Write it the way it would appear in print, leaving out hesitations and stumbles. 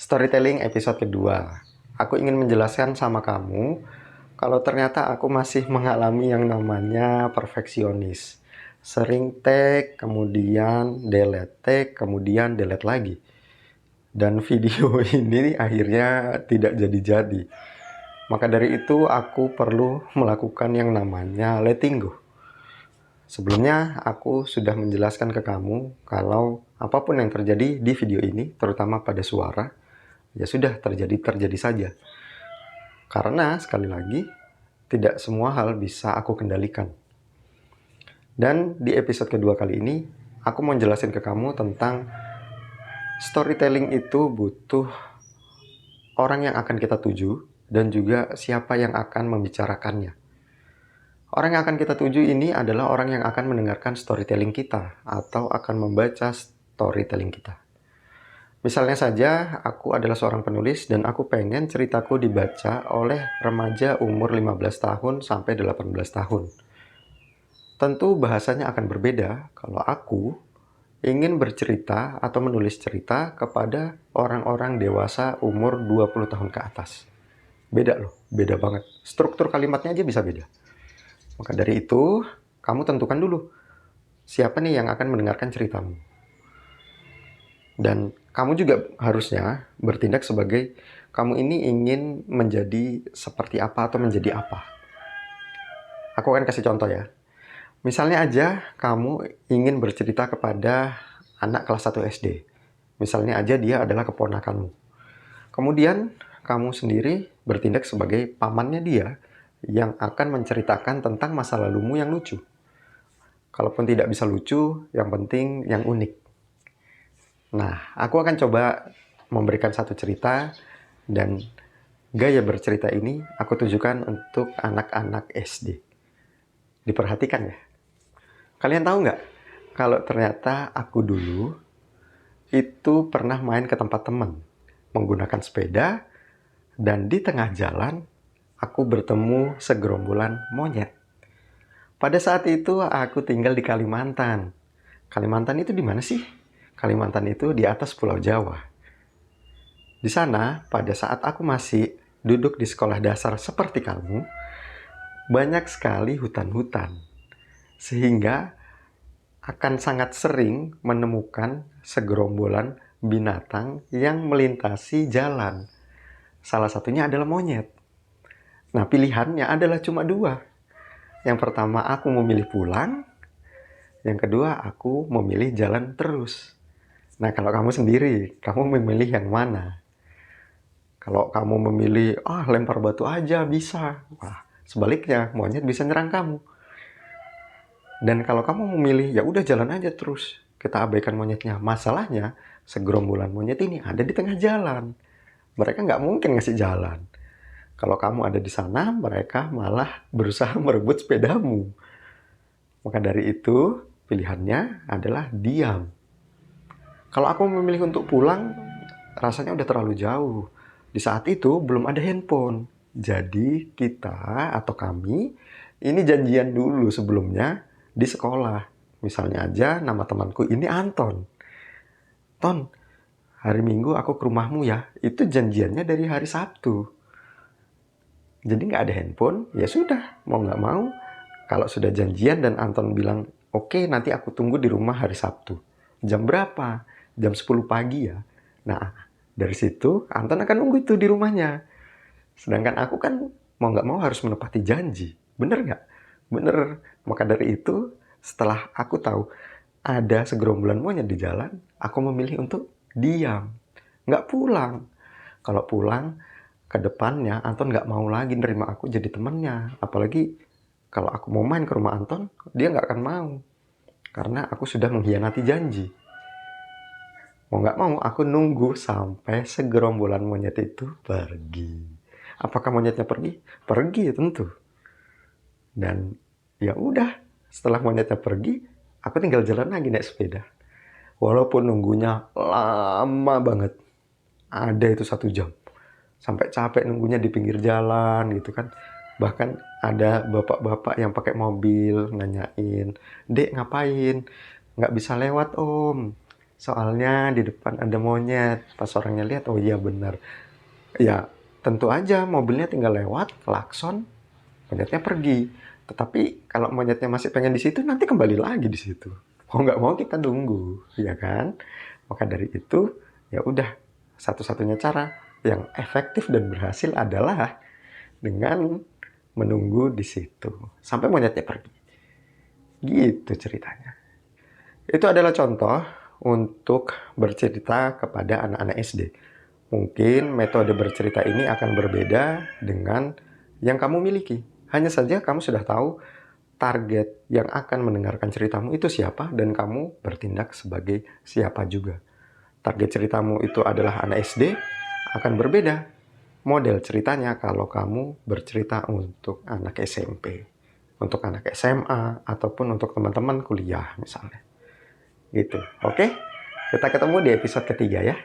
Storytelling episode kedua. Aku ingin menjelaskan sama kamu kalau ternyata aku masih mengalami yang namanya perfeksionis. Sering tag, kemudian delete, tag, kemudian delete lagi. Dan video ini akhirnya tidak jadi-jadi. Maka dari itu aku perlu melakukan yang namanya letting go. Sebelumnya aku sudah menjelaskan ke kamu kalau apapun yang terjadi di video ini, terutama pada suara, ya sudah terjadi saja. Karena sekali lagi, tidak semua hal bisa aku kendalikan. Dan di episode kedua kali ini, aku mau jelasin ke kamu tentang storytelling itu butuh orang yang akan kita tuju dan juga siapa yang akan membicarakannya. Orang yang akan kita tuju ini adalah orang yang akan mendengarkan storytelling kita atau akan membaca storytelling kita. Misalnya saja, aku adalah seorang penulis dan aku pengen ceritaku dibaca oleh remaja umur 15 tahun sampai 18 tahun. Tentu bahasanya akan berbeda kalau aku ingin bercerita atau menulis cerita kepada orang-orang dewasa umur 20 tahun ke atas. Beda loh, beda banget. Struktur kalimatnya aja bisa beda. Maka dari itu, kamu tentukan dulu siapa nih yang akan mendengarkan ceritamu. Dan kamu juga harusnya bertindak sebagai kamu ini ingin menjadi seperti apa atau menjadi apa. Aku akan kasih contoh ya. Misalnya aja kamu ingin bercerita kepada anak kelas 1 SD. Misalnya aja dia adalah keponakanmu. Kemudian kamu sendiri bertindak sebagai pamannya dia yang akan menceritakan tentang masa lalumu yang lucu. Kalaupun tidak bisa lucu, yang penting yang unik. Nah, aku akan coba memberikan satu cerita dan gaya bercerita ini aku tujukan untuk anak-anak SD. Diperhatikan ya. Kalian tahu nggak? Kalau ternyata aku dulu itu pernah main ke tempat teman menggunakan sepeda dan di tengah jalan aku bertemu segerombolan monyet. Pada saat itu aku tinggal di Kalimantan. Kalimantan itu di mana sih? Kalimantan itu di atas Pulau Jawa. Di sana, pada saat aku masih duduk di sekolah dasar seperti kamu, banyak sekali hutan-hutan. Sehingga akan sangat sering menemukan segerombolan binatang yang melintasi jalan. Salah satunya adalah monyet. Nah, pilihannya adalah cuma dua. Yang pertama, aku memilih pulang. Yang kedua, aku memilih jalan terus. Nah, kalau kamu sendiri, kamu memilih yang mana? Kalau kamu memilih, lempar batu aja bisa. Wah, sebaliknya, monyet bisa nyerang kamu. Dan kalau kamu memilih, ya udah jalan aja terus. Kita abaikan monyetnya. Masalahnya, segerombolan monyet ini ada di tengah jalan. Mereka nggak mungkin ngasih jalan. Kalau kamu ada di sana, mereka malah berusaha merebut sepedamu. Maka dari itu, pilihannya adalah diam. Kalau aku memilih untuk pulang, rasanya udah terlalu jauh. Di saat itu belum ada handphone. Jadi kita atau kami ini janjian dulu sebelumnya di sekolah. Misalnya aja nama temanku ini Anton. Ton, hari Minggu aku ke rumahmu ya. Itu janjiannya dari hari Sabtu. Jadi nggak ada handphone, ya sudah, mau nggak mau. Kalau sudah janjian dan Anton bilang, oke, nanti aku tunggu di rumah hari Sabtu. Jam berapa? Jam 10 pagi ya. Nah, dari situ Anton akan nunggu itu di rumahnya. Sedangkan aku kan mau nggak mau harus menepati janji. Bener nggak? Bener. Maka dari itu, setelah aku tahu ada segerombolan monyet di jalan, aku memilih untuk diam. Nggak pulang. Kalau pulang, ke depannya Anton nggak mau lagi nerima aku jadi temannya. Apalagi kalau aku mau main ke rumah Anton, dia nggak akan mau. Karena aku sudah mengkhianati janji. Mau nggak mau, aku nunggu sampai segerombolan monyet itu pergi. Apakah monyetnya pergi? Pergi tentu. Dan ya udah, setelah monyetnya pergi, aku tinggal jalan lagi naik sepeda. Walaupun nunggunya lama banget. Ada itu 1 jam. Sampai capek nunggunya di pinggir jalan gitu kan. Bahkan ada bapak-bapak yang pakai mobil nanyain, "Dek ngapain? Nggak bisa lewat om." soalnya di depan ada monyet. Pas orangnya lihat, oh iya benar. Ya, tentu aja mobilnya tinggal lewat, klakson, monyetnya pergi. Tetapi kalau monyetnya masih pengen di situ, nanti kembali lagi di situ. Mau nggak mau kita tunggu, ya kan? Maka dari itu, ya udah, satu-satunya cara yang efektif dan berhasil adalah dengan menunggu di situ sampai monyetnya pergi. Gitu ceritanya. Itu adalah contoh untuk bercerita kepada anak-anak SD. Mungkin metode bercerita ini akan berbeda dengan yang kamu miliki. Hanya saja kamu sudah tahu target yang akan mendengarkan ceritamu itu siapa dan kamu bertindak sebagai siapa juga. Target ceritamu itu adalah anak SD, akan berbeda model ceritanya kalau kamu bercerita untuk anak SMP, untuk anak SMA, ataupun untuk teman-teman kuliah misalnya. Gitu. Oke? Kita ketemu di episode ketiga ya.